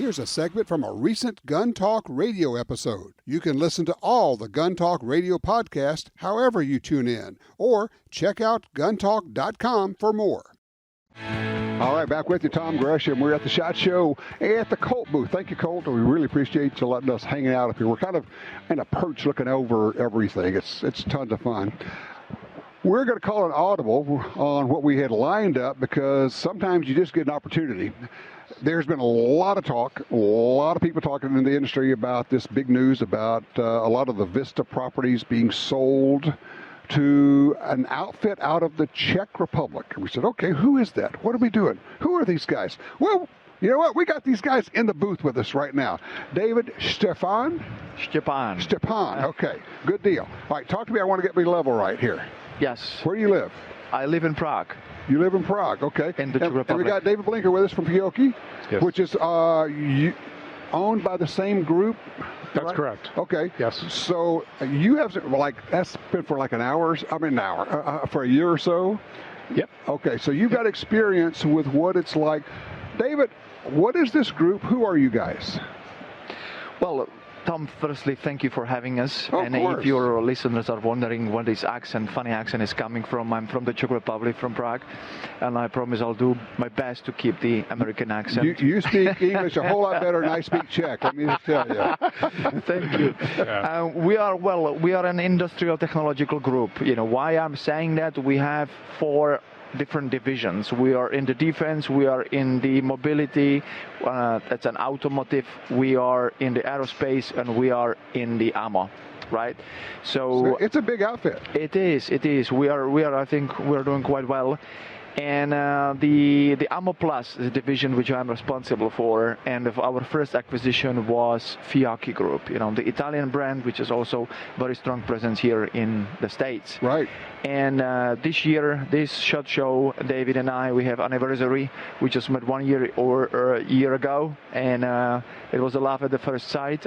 Here's a segment from a recent Gun Talk radio episode. You can listen to all the Gun Talk radio podcasts however you tune in, or check out guntalk.com for more. All right, back with you, Tom Gresham. We're at the SHOT Show at the Colt booth. Thank you, Colt. We really appreciate you letting us hang out up here. We're kind of in a perch looking over everything. It's tons of fun. We're going to call an audible on what we had lined up because sometimes you just get an opportunity. There's been a lot of talk, a lot of people talking in the industry about this big news about a lot of the Vista properties being sold to an outfit out of the Czech Republic. And we said, okay, who is that? What are we doing? Who are these guys? Well, you know what? We got these guys in the booth with us right now. David Stepan. Okay, good deal. All right, talk to me. I want to get me level right here. Yes. Where do you live? I live in Prague. You live in Prague, okay. In the Czech Republic. And we got David Blinker with us from Fiocchi, yes, which is owned by the same group. That's right? correct. Okay. Yes. So you have, that's been for like an hour, for a year or so? Yep. Okay, so you've got experience with what it's like. David, what is this group? Who are you guys? Well, Tom, firstly, thank you for having us. Of course. If your listeners are wondering where this funny accent is coming from, I'm from the Czech Republic, from Prague, and I promise I'll do my best to keep the American accent. You speak English a whole lot better than I speak Czech, let me just tell you. Thank you. Yeah. We are an industrial technological group. You know, why I'm saying that? We have 4 different divisions. We are in the defense, we are in the mobility, that's an automotive, we are in the aerospace, and we are in the ammo, right? So it's a big outfit. It is. We are. I think we're doing quite well. And the Ammo Plus is a division which I'm responsible for, and our first acquisition was Fiocchi Group, you know, the Italian brand, which is also very strong presence here in the States. Right. And this year, this SHOT Show, David and I, we have anniversary. We just met 1 year or a year ago, and it was a laugh at the first sight.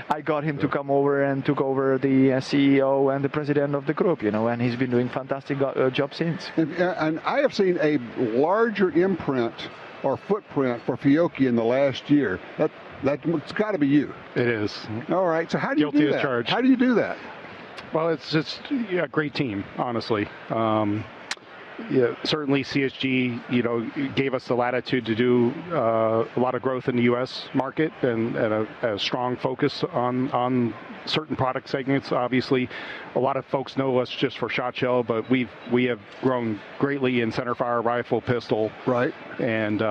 I got him to come over and took over the CEO and the president of the group, you know, and he's been doing fantastic job since. And I have seen a larger imprint or footprint for Fiocchi in the last year. That's got to be you. It is. All right. So how do you Guilty do that? as charged. How do you do that? Well, it's just a great team, honestly. Certainly CSG, gave us the latitude to do a lot of growth in the U.S. market and a strong focus on certain product segments. Obviously, a lot of folks know us just for shot shell, but we have grown greatly in centerfire rifle, pistol, right? And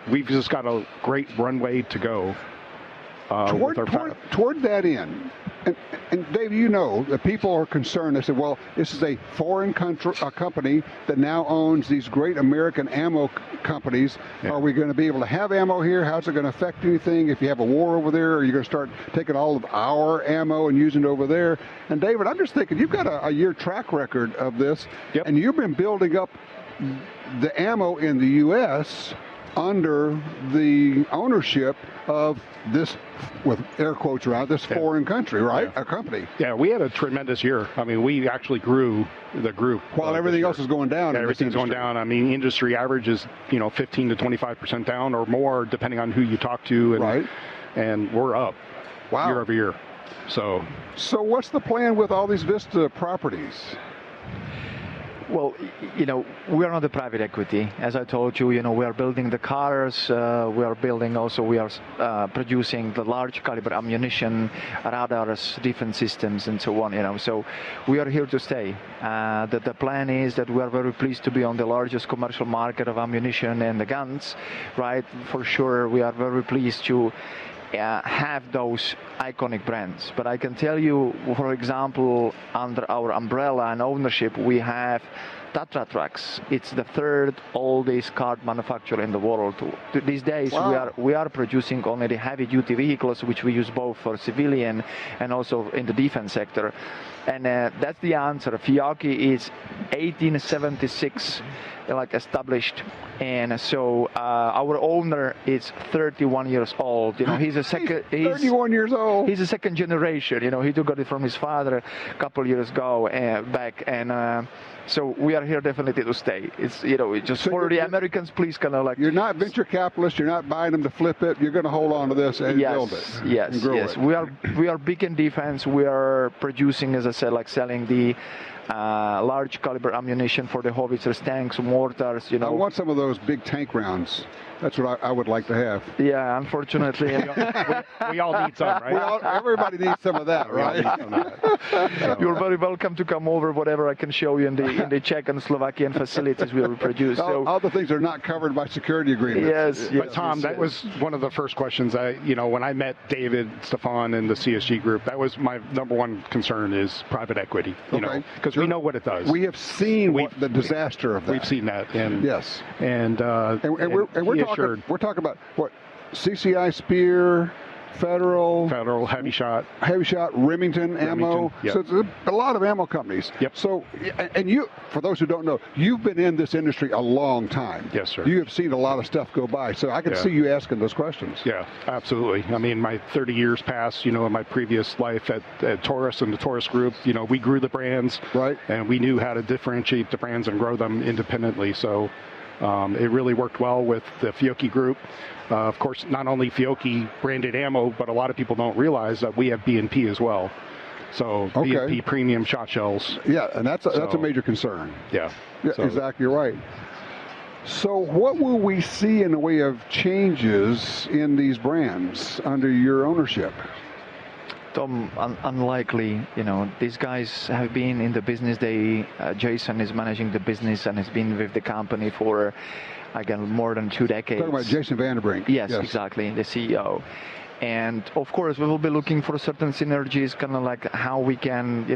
we've just got a great runway to go. Toward that end, and Dave, the people are concerned. They said, well, this is a foreign company that now owns these great American ammo companies. Yeah. Are we going to be able to have ammo here? How's it going to affect anything if you have a war over there? Or are you going to start taking all of our ammo and using it over there? And David, I'm just thinking, you've got a year track record of this, yep, and you've been building up the ammo in the U.S. under the ownership of this, with air quotes around, this foreign country, right? Yeah. A company. Yeah, we had a tremendous year. I mean, we actually grew the group. While everything else is going down. Yeah, everything's going down. I mean, industry average is, 15 to 25% down or more, depending on who you talk to. And, right. And we're up. Wow. Year over year. So what's the plan with all these Vista properties? Well, we are not a private equity. As I told you, we are building the cars. We are producing the large caliber ammunition, radars, defense systems, and so on. So we are here to stay. The plan is that we are very pleased to be on the largest commercial market of ammunition and the guns, right? For sure, we are very pleased to have those iconic brands. But I can tell you, for example, under our umbrella and ownership, we have Tatra trucks. It's the 3rd oldest car manufacturer in the world. These days, wow, we are producing only the heavy-duty vehicles, which we use both for civilian and also in the defense sector. And that's the answer. Fiocchi is 1876 like established, and so our owner is 31 years old. You know, he's 31 years old. He's a second generation. You know, he got it from his father a couple years ago back, and so we are here definitely to stay. It's, you know, just so for the Americans, please kind of like. You're not venture capitalists. You're not buying them to flip it. You're going to hold on to this and build it. Yes, and grow it. We are big in defense. We are producing, as I said, like selling the large caliber ammunition for the howitzers, tanks, mortars. You know, I want some of those big tank rounds. That's what I would like to have. Yeah, unfortunately, we all need some, right? Everybody needs some of that, right? You're very welcome to come over. Whatever I can show you in the Czech and Slovakian facilities we will produce. All the things are not covered by security agreements. Yes. But Tom, that was one of the first questions when I met David, Stepan, and the CSG group, that was my number one concern is private equity. You know, because we know what it does. We have seen the disaster of that. We've seen that. And, yes. And we're talking about what? CCI, Speer, Federal, HEVI-Shot, Remington Ammo. Yep. So it's a lot of ammo companies. Yep. So, and you, for those who don't know, you've been in this industry a long time. Yes, sir. You have seen a lot of stuff go by. So I can see you asking those questions. Yeah, absolutely. I mean, my 30 years past, in my previous life at Taurus and the Taurus Group, we grew the brands. Right. And we knew how to differentiate the brands and grow them independently. So it really worked well with the Fiocchi Group. Of course, not only Fiocchi branded ammo, but a lot of people don't realize that we have B&P as well. So B&P premium shot shells. Yeah, and that's a major concern. Yeah. Exactly right. So what will we see in the way of changes in these brands under your ownership? Tom, unlikely. These guys have been in the business. Jason is managing the business and has been with the company for, again, more than 2 decades. Talking about Jason Vanderbrink. Yes, exactly, the CEO. And of course, we will be looking for certain synergies, kind of like how we can,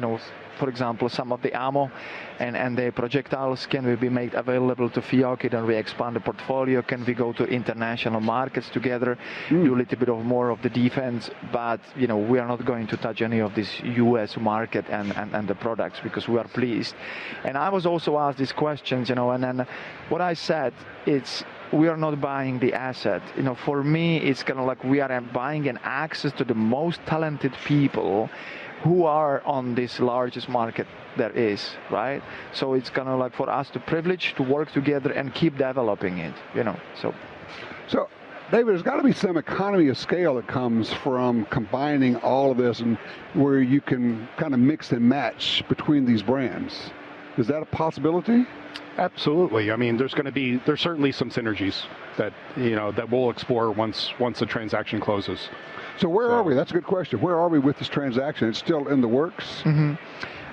for example, some of the ammo and the projectiles, can we be made available to Fiocchi? Then we expand the portfolio. Can we go to international markets together, do a little bit more of the defense? But, we are not going to touch any of this U.S. market and the products because we are pleased. And I was also asked these questions, and then what I said, we are not buying the asset. For me, it's kind of like we are buying an access to the most talented people who are on this largest market there is, right? So it's kind of like for us to privilege to work together and keep developing it, So, David, there's got to be some economy of scale that comes from combining all of this and where you can kind of mix and match between these brands. Is that a possibility? Absolutely. I mean, there's certainly some synergies that we'll explore once the transaction closes. So where are we? That's a good question. Where are we with this transaction? It's still in the works? Mm-hmm.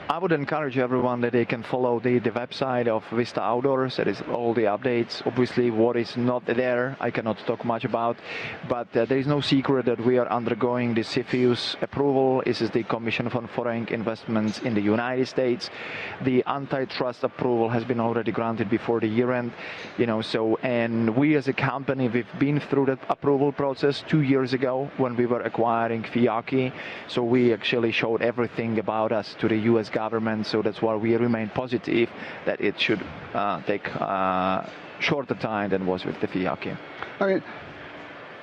I would encourage everyone that they can follow the website of Vista Outdoors. There is all the updates. Obviously, what is not there, I cannot talk much about. But there is no secret that we are undergoing the CFIUS approval. This is the Commission for Foreign Investments in the United States. The antitrust approval has been already granted before the year end. And we as a company, we've been through that approval process 2 years ago when we were acquiring Fiocchi. So we actually showed everything about us to the U.S. government, so that's why we remain positive that it should take shorter time than was with the Fiocchi. I mean,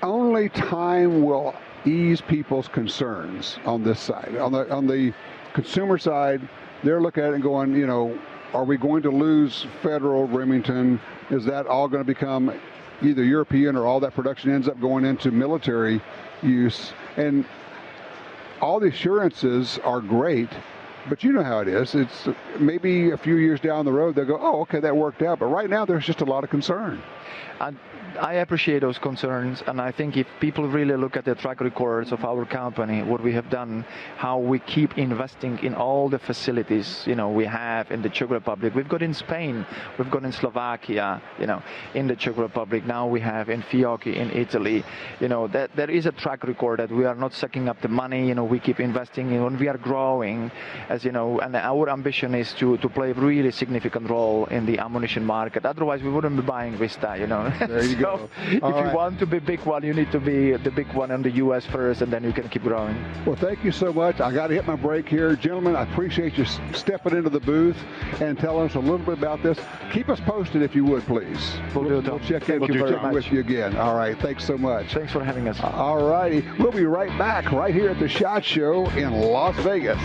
only time will ease people's concerns on this side. On the consumer side, they're looking at it and going, are we going to lose Federal, Remington? Is that all going to become either European or all that production ends up going into military use? And all the assurances are great. But you know how it is. It's maybe a few years down the road, they'll go, oh, okay, that worked out. But right now, there's just a lot of concern. I appreciate those concerns, and I think if people really look at the track records of our company, what we have done, how we keep investing in all the facilities, we have in the Czech Republic. We've got in Spain, we've got in Slovakia, in the Czech Republic. Now we have in Fiocchi in Italy. That there is a track record that we are not sucking up the money. We keep investing in when we are growing, and our ambition is to play a really significant role in the ammunition market. Otherwise, we wouldn't be buying Vista guy, you know. There you go. If you want to be big one, you need to be the big one in the U.S. first, and then you can keep growing. Well, thank you so much. I got to hit my break here. Gentlemen, I appreciate you stepping into the booth and telling us a little bit about this. Keep us posted if you would, please. We'll check in with you again. All right. Thanks so much. Thanks for having us. All righty. We'll be right back right here at the SHOT Show in Las Vegas.